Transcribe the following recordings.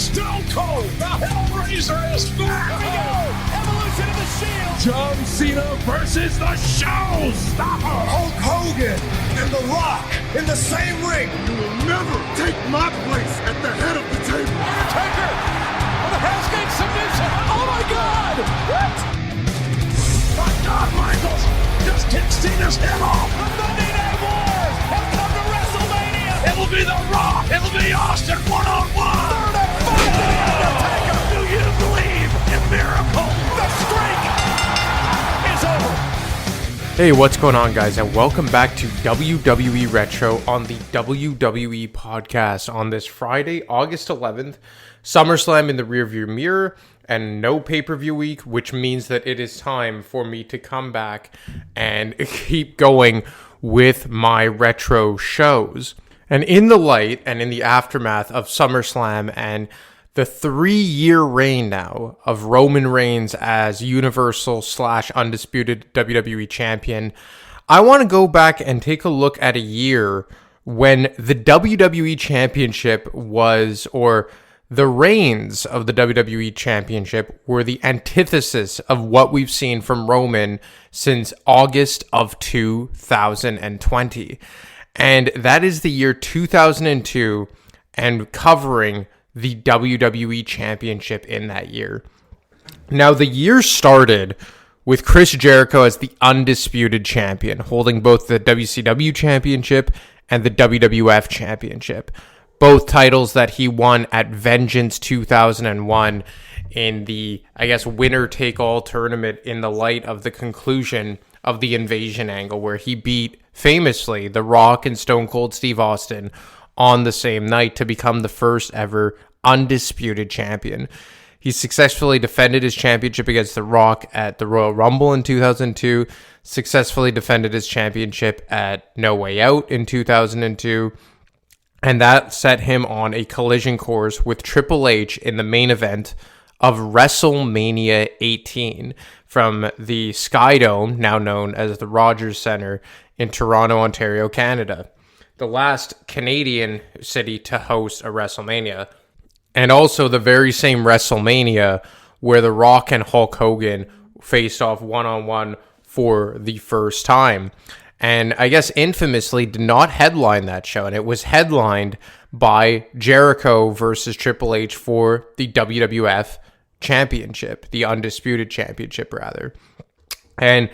Stone Cold, the Hellraiser is back! Here we go! Evolution of the Shield! John Cena versus the Showstopper! Hulk Hogan and The Rock in the same ring! You will never take my place at the head of the table! Undertaker! On the Hell's Gate submission! Oh my God! What? My God, Michaels just kicked Cena's head off! The Monday Night Wars have come to WrestleMania! It'll be The Rock! It'll be Austin one-on-one! Third and final, The Undertaker! Do you believe in miracles? The streak is over! Hey, what's going on, guys, and welcome back to WWE Retro on the WWE podcast on this Friday, August 11th. SummerSlam in the rearview mirror and no pay-per-view week, which means that it is time for me to come back and keep going with my retro shows. And in the light and in the aftermath of SummerSlam and the 3-year reign now of Roman Reigns as Universal / Undisputed WWE Champion, I want to go back and take a look at a year when the WWE Championship was, or the reigns of the WWE Championship were the antithesis of what we've seen from Roman since August of 2020. And that is the year 2002 and covering the WWE Championship in that year. Now, the year started with Chris Jericho as the undisputed champion, holding both the WCW Championship and the WWF Championship, both titles that he won at Vengeance 2001 in the, winner-take-all tournament in the light of the conclusion of the Invasion angle, where he beat, famously, The Rock and Stone Cold Steve Austin on the same night to become the first ever undisputed champion. He successfully defended his championship against The Rock at the Royal Rumble in 2002, successfully defended his championship at No Way Out in 2002, and that set him on a collision course with Triple H in the main event of WrestleMania 18 from the Sky Dome, now known as the Rogers Centre in Toronto, Ontario, Canada, the last Canadian city to host a WrestleMania, and also the very same WrestleMania where The Rock and Hulk Hogan faced off one-on-one for the first time. And I guess infamously did not headline that show, and it was headlined by Jericho versus Triple H for the WWF Championship, the Undisputed Championship, rather. And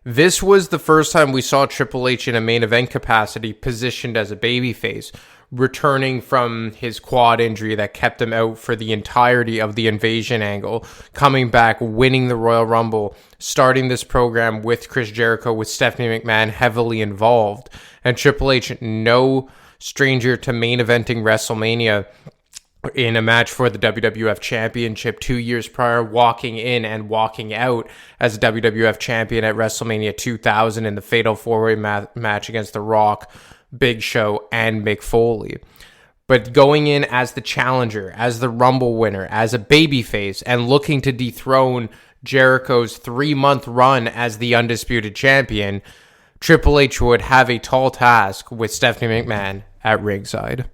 this was the first time we saw Triple H in a main event capacity positioned as a babyface, returning from his quad injury that kept him out for the entirety of the Invasion angle, coming back, winning the Royal Rumble, starting this program with Chris Jericho, with Stephanie McMahon heavily involved, and Triple H, no stranger to main eventing WrestleMania in a match for the WWF Championship 2 years prior, walking in and walking out as a WWF champion at WrestleMania 2000 in the Fatal 4-Way match against The Rock, Big Show, and Mick Foley. But going in as the challenger, as the Rumble winner, as a babyface, and looking to dethrone Jericho's 3-month run as the Undisputed Champion, Triple H would have a tall task with Stephanie McMahon at ringside.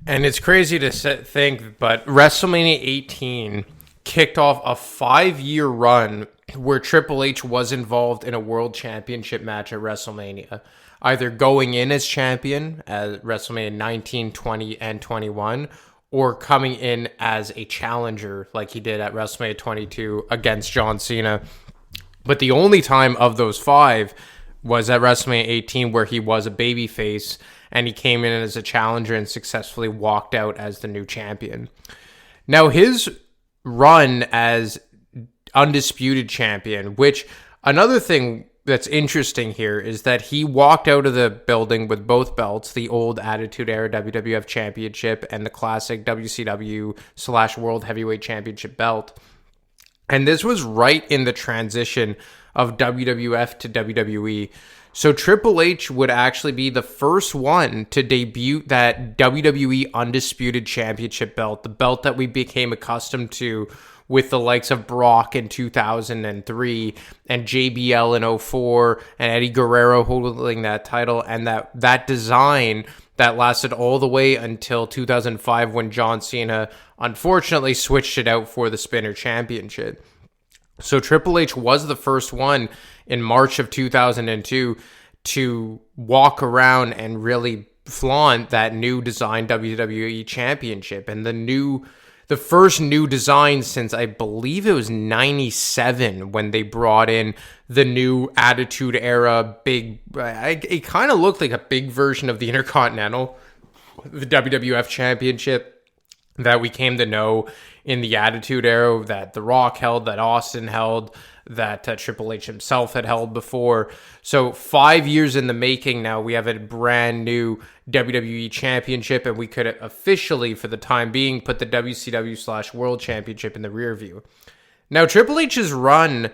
And it's crazy to think, but WrestleMania 18 kicked off a 5-year run where Triple H was involved in a world championship match at WrestleMania, either going in as champion at WrestleMania 19, 20, and 21, or coming in as a challenger like he did at WrestleMania 22 against John Cena. But the only time of those 5 was at WrestleMania 18 where he was a babyface and he came in as a challenger and successfully walked out as the new champion. Now, his run as undisputed champion, which another thing that's interesting here is that he walked out of the building with both belts, the old Attitude Era WWF Championship and the classic WCW/World Heavyweight Championship belt. And this was right in the transition of WWF to WWE. So Triple H would actually be the first one to debut that WWE Undisputed Championship belt, the belt that we became accustomed to with the likes of Brock in 2003 and JBL in 2004 and Eddie Guerrero holding that title, and that design that lasted all the way until 2005 when John Cena unfortunately switched it out for the Spinner Championship. So Triple H was the first one in March of 2002 to walk around and really flaunt that new design WWE Championship, and the first new design since I believe it was 97 when they brought in the new Attitude Era big. It kind of looked like a big version of the Intercontinental, the WWF Championship that we came to know in the Attitude Era, that The Rock held, that Austin held, that Triple H himself had held before. So 5 years in the making now, we have a brand new WWE Championship, and we could officially, for the time being, put the WCW/World Championship in the rear view. Now, Triple H's run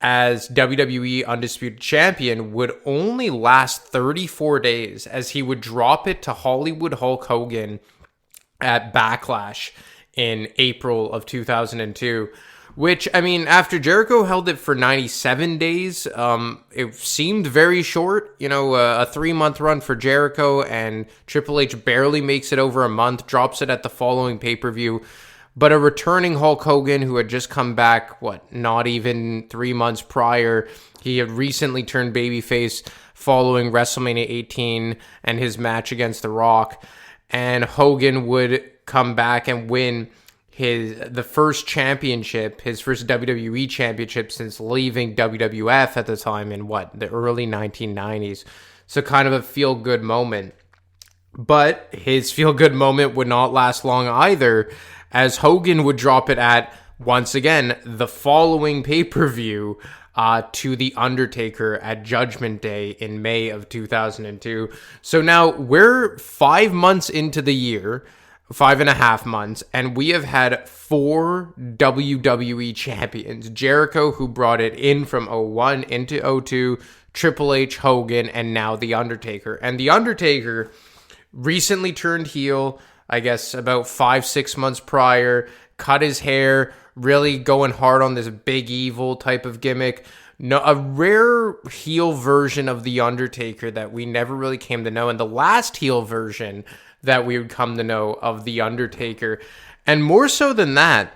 as WWE Undisputed Champion would only last 34 days, as he would drop it to Hollywood Hulk Hogan at Backlash in April of 2002. Which, I mean, after Jericho held it for 97 days, it seemed very short. You know, a 3-month run for Jericho, and Triple H barely makes it over a month, drops it at the following pay-per-view. But a returning Hulk Hogan who had just come back, not even 3 months prior. He had recently turned babyface following WrestleMania 18 and his match against The Rock. And Hogan would come back and win the first championship, his first WWE championship since leaving WWF at the time in the early 1990s. So kind of a feel-good moment. But his feel-good moment would not last long either, as Hogan would drop it at, once again, the following pay-per-view to The Undertaker at Judgment Day in May of 2002. So now we're 5 months into the year, 5.5 months, and we have had 4 WWE champions. Jericho, who brought it in from 01 into 02, Triple H, Hogan, and now The Undertaker. And The Undertaker recently turned heel, I guess about 5-6 months prior, cut his hair, really going hard on this big evil type of gimmick. No, a rare heel version of The Undertaker that we never really came to know, and the last heel version that we would come to know of The Undertaker. And more so than that,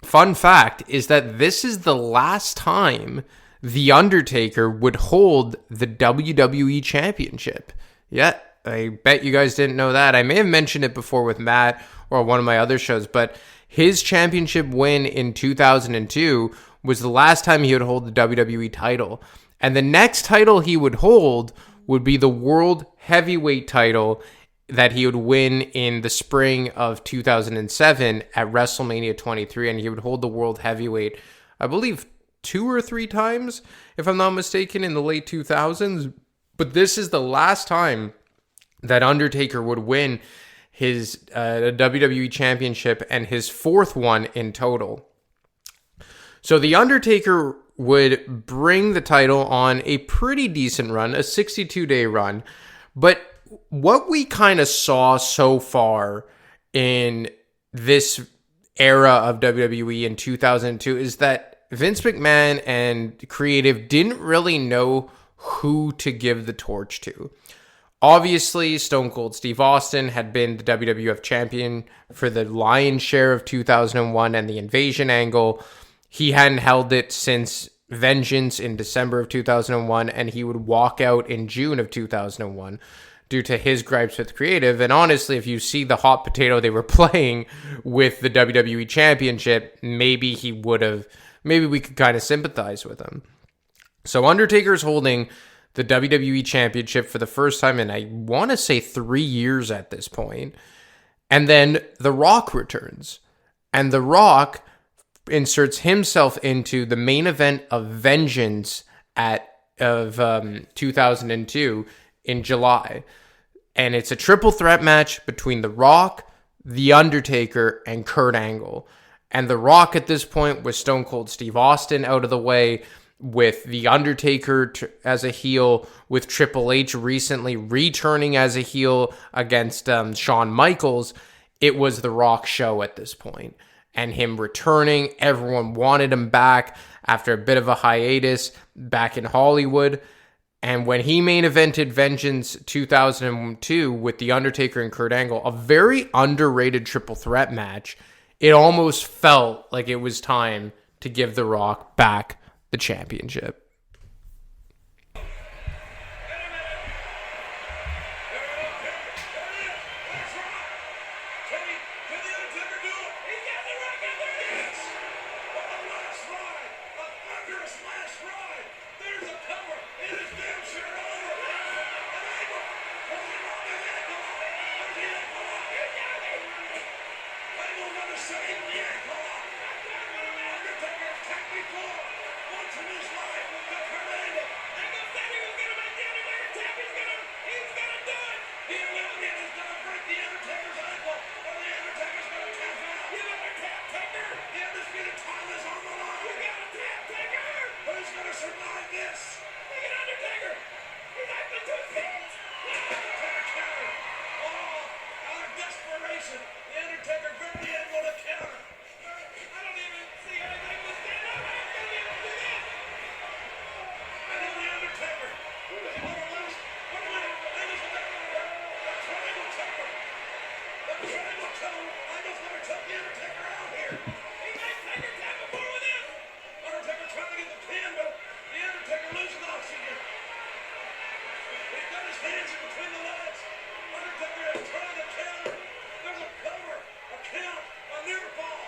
fun fact is that this is the last time The Undertaker would hold the WWE Championship. Yeah, I bet you guys didn't know that. I may have mentioned it before with Matt or one of my other shows, but his championship win in 2002 was the last time he would hold the WWE title. And the next title he would hold would be the World Heavyweight title that he would win in the spring of 2007 at WrestleMania 23, and he would hold the World Heavyweight, I believe, 2 or 3 times, if I'm not mistaken, in the late 2000s. But this is the last time that Undertaker would win his WWE Championship, and his 4th one in total. So The Undertaker would bring the title on a pretty decent run, a 62-day run, but what we kind of saw so far in this era of WWE in 2002 is that Vince McMahon and creative didn't really know who to give the torch to. Obviously, Stone Cold Steve Austin had been the WWF champion for the lion's share of 2001 and the Invasion angle. He hadn't held it since Vengeance in December of 2001, and he would walk out in June of 2001 due to his gripes with creative. And honestly, if you see the hot potato they were playing with the WWE Championship, maybe we could kind of sympathize with him. So Undertaker's holding the WWE Championship for the first time in, I want to say, 3 years at this point. And then The Rock returns. And The Rock inserts himself into the main event of Vengeance of 2002 in July. And it's a triple threat match between The Rock, The Undertaker, and Kurt Angle. And The Rock at this point was Stone Cold Steve Austin out of the way, with The Undertaker as a heel, with Triple H recently returning as a heel against Shawn Michaels. It was The Rock show at this point. And him returning, everyone wanted him back after a bit of a hiatus back in Hollywood. And when he main evented Vengeance 2002 with The Undertaker and Kurt Angle, a very underrated triple threat match, it almost felt like it was time to give The Rock back the championship. There's a cover, a count, a near fall.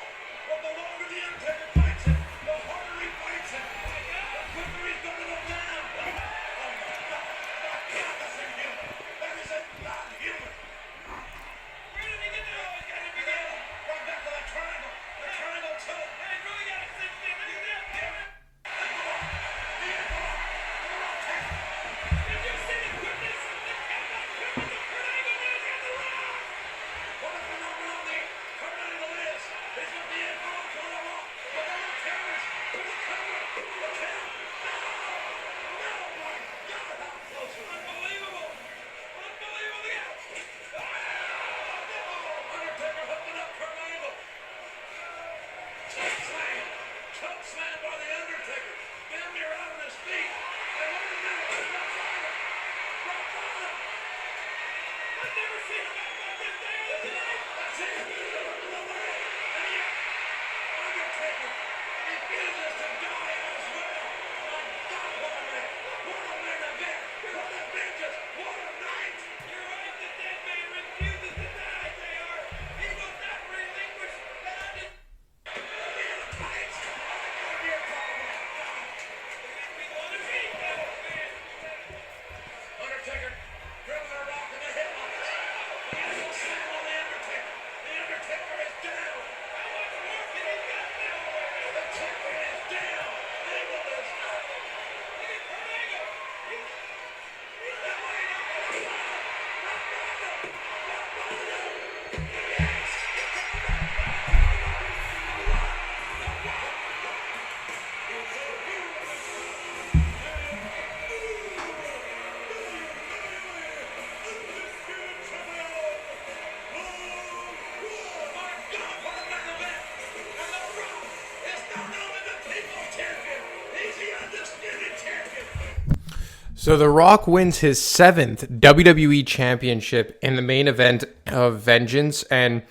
So The Rock wins his 7th WWE Championship in the main event of Vengeance, and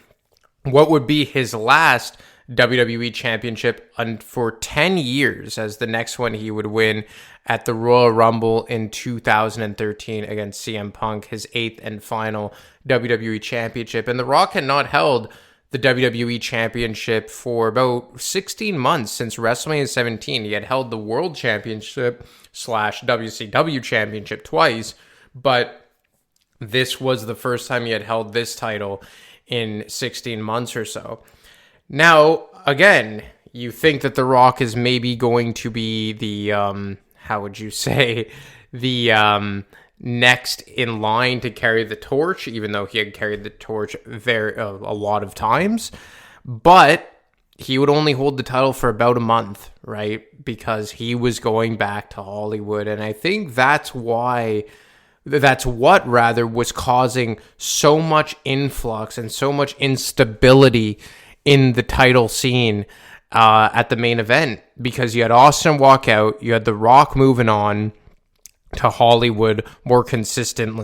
what would be his last WWE Championship for 10 years, as the next one he would win at the Royal Rumble in 2013 against CM Punk, his 8th and final WWE Championship. And The Rock had not held the WWE Championship for about 16 months since WrestleMania 17. He had held the World Championship / WCW Championship twice, but this was the first time he had held this title in 16 months or so. Now, again, you think that The Rock is maybe going to be the, how would you say, the next in line to carry the torch, even though he had carried the torch a lot of times. But he would only hold the title for about a month, right? Because he was going back to Hollywood. And I think that's what was causing so much influx and so much instability in the title scene at the main event, because you had Austin walk out, you had The Rock moving on to Hollywood more consistently,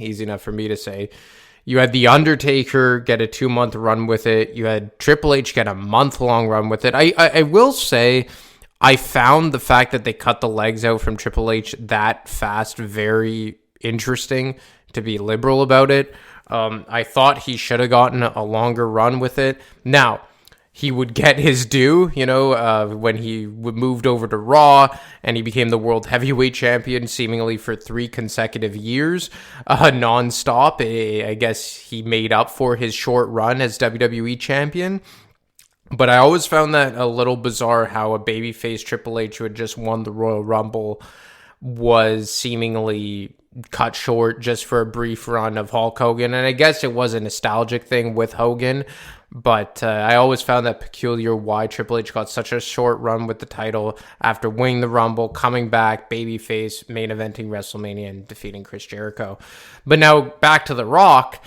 easy enough for me to say. You had The Undertaker get a 2-month run with it. You had Triple H get a month-long run with it. I will say, I found the fact that they cut the legs out from Triple H that fast very interesting, to be liberal about it. I thought he should have gotten a longer run with it. Now, he would get his due, when he moved over to Raw and he became the World Heavyweight Champion seemingly for 3 consecutive years, nonstop. I guess he made up for his short run as WWE Champion. But I always found that a little bizarre how a babyface Triple H who had just won the Royal Rumble was seemingly cut short just for a brief run of Hulk Hogan. And I guess it was a nostalgic thing with Hogan, but I always found that peculiar why Triple H got such a short run with the title after winning the Rumble, coming back, babyface, main eventing WrestleMania, and defeating Chris Jericho. But now back to The Rock.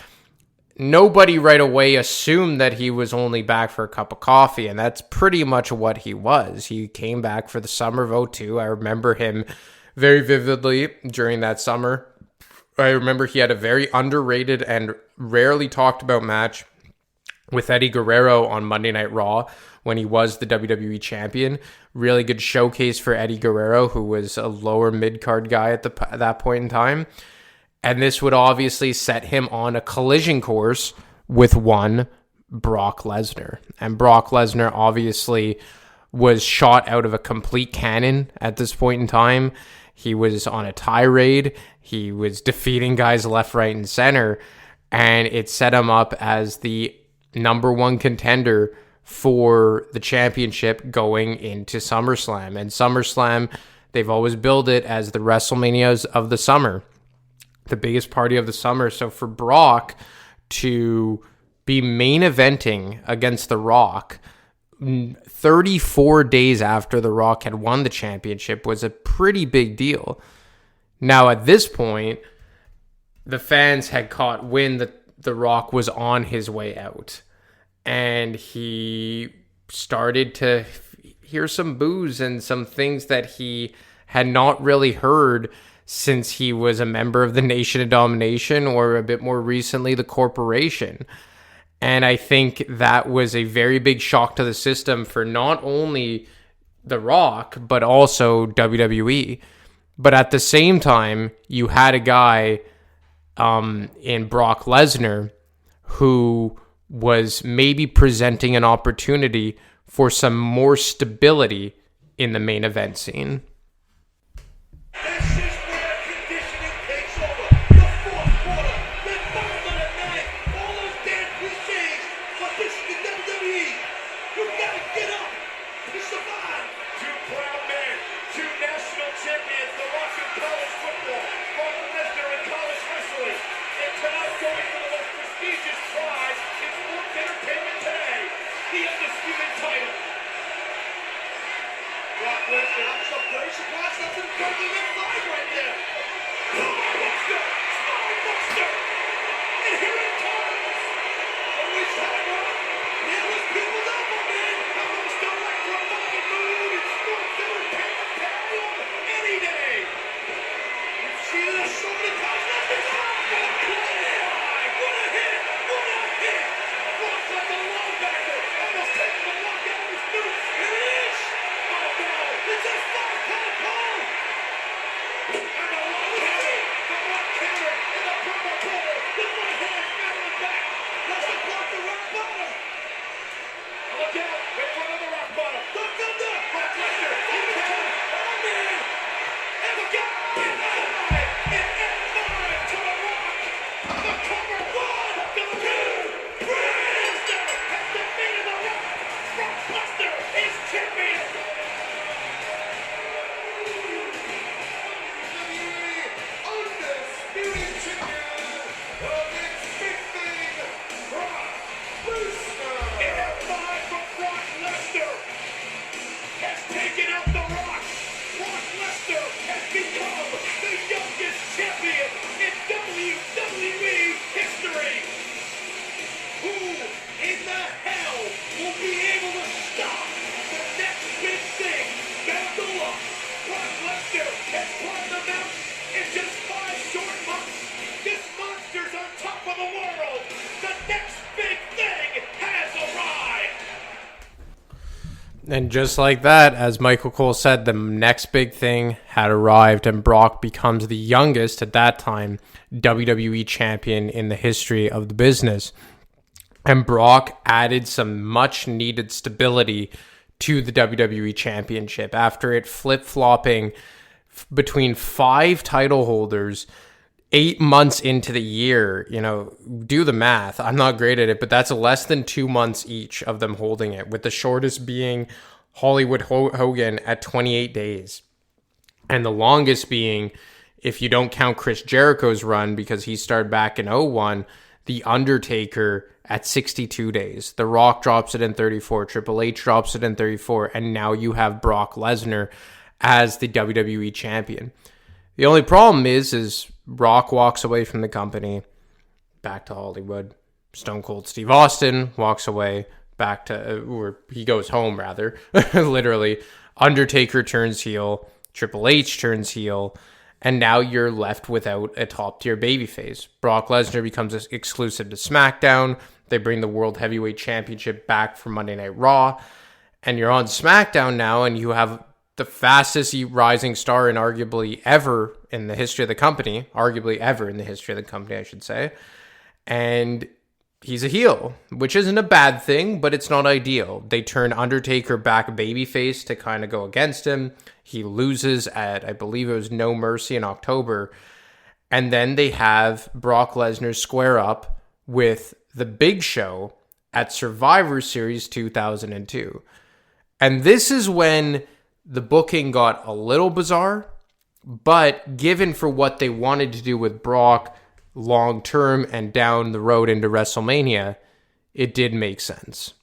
Nobody right away assumed that he was only back for a cup of coffee, and that's pretty much what he was. He came back for the summer of 2002. I remember him very vividly during that summer. I remember he had a very underrated and rarely talked about match with Eddie Guerrero on Monday Night Raw when he was the WWE champion. Really good showcase for Eddie Guerrero, who was a lower mid-card guy at that point in time. And this would obviously set him on a collision course with one Brock Lesnar. And Brock Lesnar obviously was shot out of a complete cannon at this point in time. He was on a tirade. He was defeating guys left, right, and center. And it set him up as the number one contender for the championship going into SummerSlam. And SummerSlam, they've always billed it as the WrestleManias of the summer, the biggest party of the summer. So for Brock to be main eventing against The Rock 34 days after The Rock had won the championship was a pretty big deal. Now, at this point, the fans had caught wind that The Rock was on his way out, and he started to hear some boos and some things that he had not really heard since he was a member of the Nation of Domination, or a bit more recently, the Corporation. And I think that was a very big shock to the system for not only The Rock, but also WWE. But at the same time, you had a guy in Brock Lesnar who was maybe presenting an opportunity for some more stability in the main event scene. And just like that, as Michael Cole said, the next big thing had arrived, and Brock becomes the youngest at that time WWE champion in the history of the business. And Brock added some much needed stability to the WWE championship after it flip-flopping between 5 title holders 8 months into the year. You know, do the math. I'm not great at it, but that's less than 2 months each of them holding it, with the shortest being Hollywood Hogan at 28 days. And the longest being, if you don't count Chris Jericho's run, because he started back in 01, The Undertaker at 62 days. The Rock drops it in 34. Triple H drops it in 34. And now you have Brock Lesnar as the WWE champion. The only problem is Brock walks away from the company, back to Hollywood. Stone Cold Steve Austin walks away, back to, or he goes home rather, literally. Undertaker turns heel. Triple H turns heel. And now you're left without a top-tier babyface. Brock Lesnar becomes exclusive to SmackDown. They bring the World Heavyweight Championship back for Monday Night Raw. And you're on SmackDown now, and you have the fastest rising star in arguably ever in the history of the company. Arguably ever in the history of the company, I should say. And he's a heel, which isn't a bad thing, but it's not ideal. They turn Undertaker back babyface to kind of go against him. He loses at, I believe it was No Mercy in October. And then they have Brock Lesnar square up with The Big Show at Survivor Series 2002. And this is when the booking got a little bizarre, but given for what they wanted to do with Brock long term and down the road into WrestleMania, it did make sense.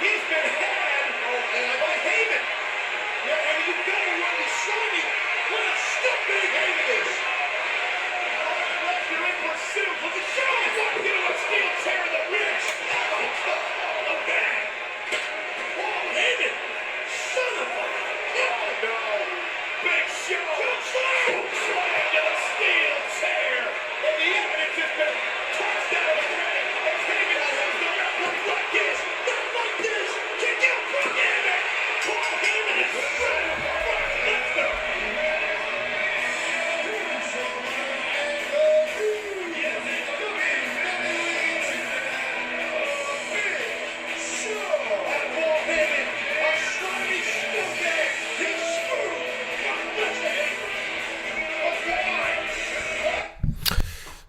He's been had by Heyman. And you've got to run the slimy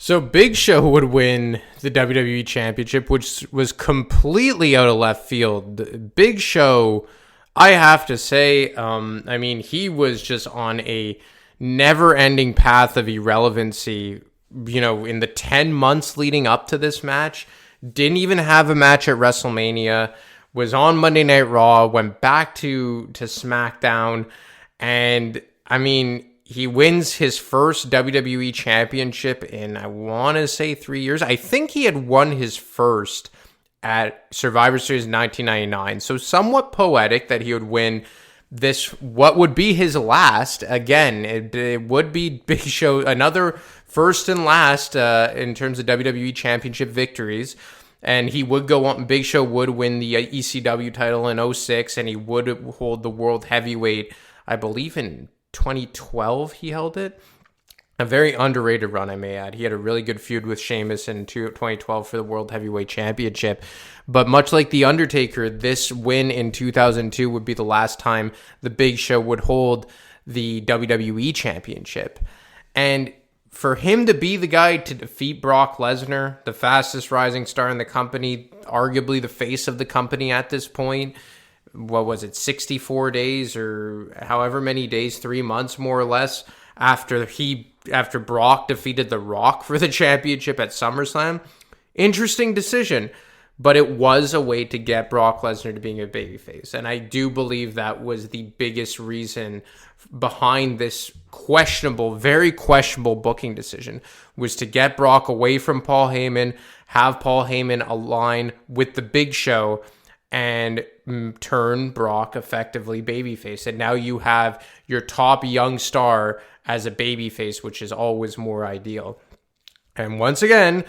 So Big Show would win the WWE Championship, which was completely out of left field. Big Show, I have to say, he was just on a never-ending path of irrelevancy, in the 10 months leading up to this match. Didn't even have a match at WrestleMania, was on Monday Night Raw, went back to SmackDown, and, he wins his first WWE Championship in, I want to say 3 years. I think he had won his first at Survivor Series 1999. So somewhat poetic that he would win this, what would be his last. Again, it would be Big Show, another first and last in terms of WWE Championship victories. And he would go on, Big Show would win the ECW title in 2006, and he would hold the World Heavyweight, I believe in 2012 he held it. A very underrated run, I may add. He had a really good feud with Sheamus in 2012 for the World Heavyweight Championship. But much like The Undertaker, this win in 2002 would be the last time the Big Show would hold the WWE Championship. And for him to be the guy to defeat Brock Lesnar, the fastest rising star in the company, arguably the face of the company at this point, what was it, 64 days or however many days, 3 months more or less, after Brock defeated The Rock for the championship at SummerSlam. Interesting decision, but it was a way to get Brock Lesnar to being a babyface. And I do believe that was the biggest reason behind this very questionable booking decision, was to get Brock away from Paul Heyman, have Paul Heyman align with the Big Show, and turn Brock effectively babyface. And now you have your top young star as a babyface, which is always more ideal. And once again,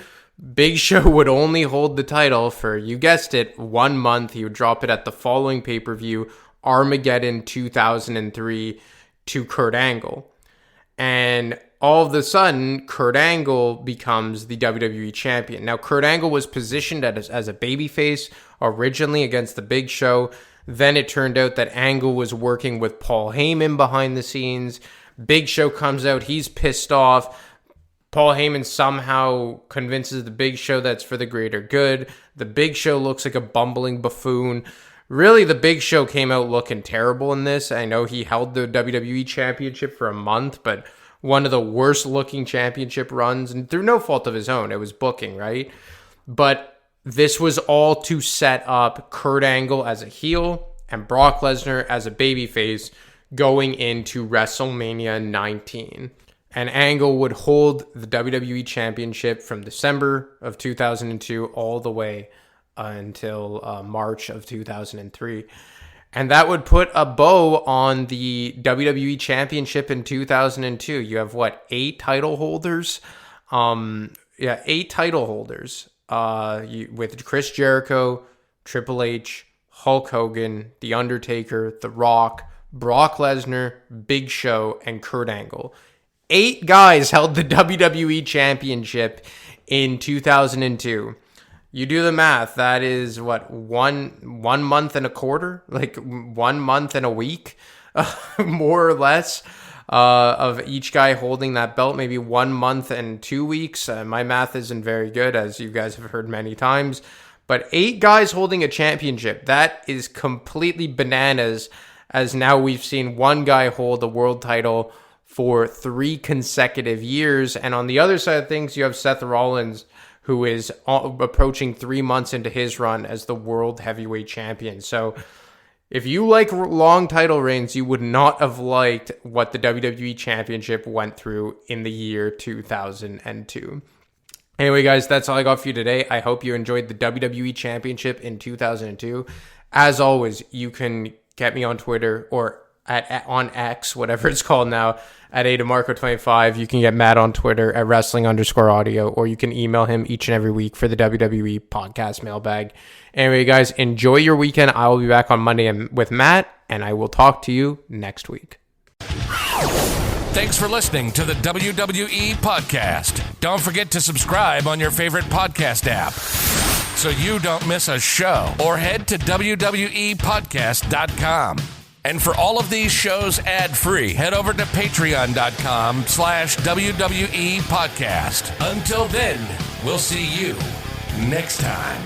Big Show would only hold the title for, you guessed it, 1 month. He would drop it at the following pay-per-view, Armageddon 2003, to Kurt Angle. And all of a sudden, Kurt Angle becomes the WWE champion. Now, Kurt Angle was positioned as a babyface originally against the Big Show. Then it turned out that Angle was working with Paul Heyman behind the scenes. Big Show comes out, he's pissed off. Paul Heyman somehow convinces the Big Show that's for the greater good. The Big Show looks like a bumbling buffoon. Really, the Big Show came out looking terrible in this. I know he held the WWE Championship for a month, but one of the worst looking championship runs, and through no fault of his own. It was booking, right? But this was all to set up Kurt Angle as a heel and Brock Lesnar as a babyface going into WrestleMania 19. And Angle would hold the WWE Championship from December of 2002 all the way until March of 2003. And that would put a bow on the WWE Championship in 2002. You have, 8 title holders? 8 title holders. With Chris Jericho, Triple H, Hulk Hogan, The Undertaker, The Rock, Brock Lesnar, Big Show, and Kurt Angle. 8 guys held the WWE Championship in 2002. You do the math. That is one month and a quarter, 1 month and a week, more or less, of each guy holding that belt. Maybe 1 month and 2 weeks. My math isn't very good, as you guys have heard many times. But 8 guys holding a championship, that is completely bananas, as now we've seen one guy hold the world title for 3 consecutive years. And on the other side of things, you have Seth Rollins, who is approaching 3 months into his run as the World Heavyweight Champion. So if you like long title reigns, you would not have liked what the WWE Championship went through in the year 2002. Anyway, guys, that's all I got for you today. I hope you enjoyed the WWE Championship in 2002. As always, you can get me on Twitter or on X, whatever it's called now, at ADeMarco25. You can get Matt on Twitter at wrestling_audio, or you can email him each and every week for the WWE podcast mailbag. Anyway, guys, enjoy your weekend. I will be back on Monday with Matt, and I will talk to you next week. Thanks for listening to the WWE podcast. Don't forget to subscribe on your favorite podcast app so you don't miss a show, or head to WWEpodcast.com. And for all of these shows ad-free, head over to patreon.com/WWE Podcast. Until then, we'll see you next time.